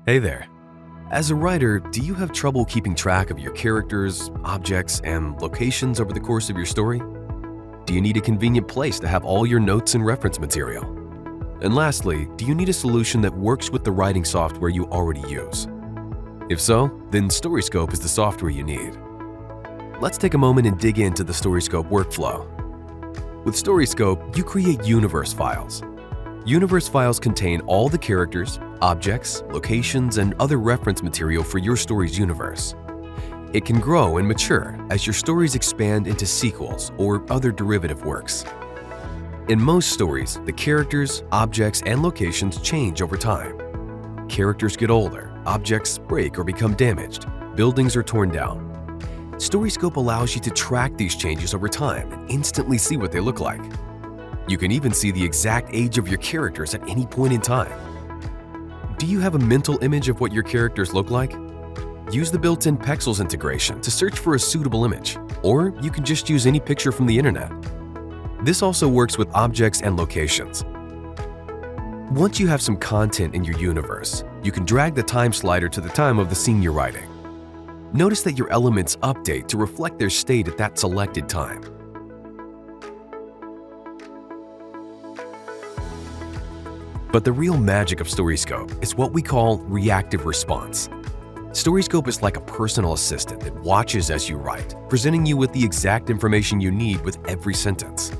Hey there. As a writer, do you have trouble keeping track of your characters, objects, and locations over the course of your story? Do you need a convenient place to have all your notes and reference material? And lastly, do you need a solution that works with the writing software you already use? If so, then StoryScope is the software you need. Let's take a moment and dig into the StoryScope workflow. With StoryScope, you create universe files. Universe files contain all the characters, objects, locations, and other reference material for your story's universe. It can grow and mature as your stories expand into sequels or other derivative works. In most stories, the characters, objects, and locations change over time. Characters get older, objects break or become damaged, buildings are torn down. StoryScope allows you to track these changes over time and instantly see what they look like. You can even see the exact age of your characters at any point in time. Do you have a mental image of what your characters look like? Use the built-in Pexels integration to search for a suitable image, or you can just use any picture from the internet. This also works with objects and locations. Once you have some content in your universe, you can drag the time slider to the time of the scene you're writing. Notice that your elements update to reflect their state at that selected time. But the real magic of StoryScope is what we call reactive response. StoryScope is like a personal assistant that watches as you write, presenting you with the exact information you need with every sentence.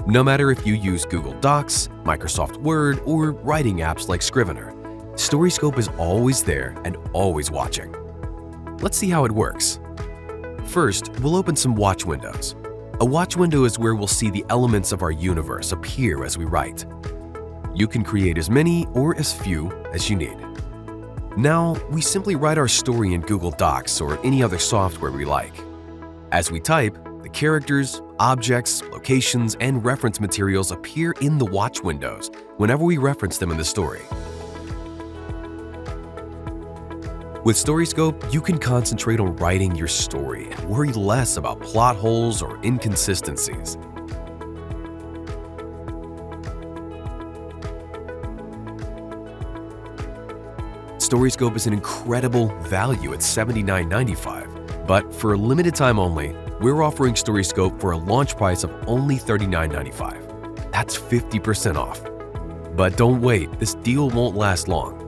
No matter if you use Google Docs, Microsoft Word, or writing apps like Scrivener, StoryScope is always there and always watching. Let's see how it works. First, we'll open some watch windows. A watch window is where we'll see the elements of our universe appear as we write. You can create as many or as few as you need. Now, we simply write our story in Google Docs or any other software we like. As we type, the characters, objects, locations, and reference materials appear in the watch windows whenever we reference them in the story. With StoryScope, you can concentrate on writing your story and worry less about plot holes or inconsistencies. StoryScope is an incredible value at $79.95, but for a limited time only, we're offering StoryScope for a launch price of only $39.95. That's 50% off. But don't wait, this deal won't last long.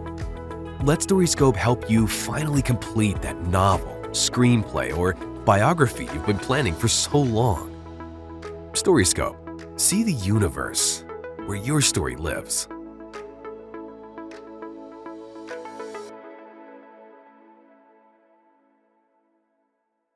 Let StoryScope help you finally complete that novel, screenplay, or biography you've been planning for so long. StoryScope, see the universe where your story lives.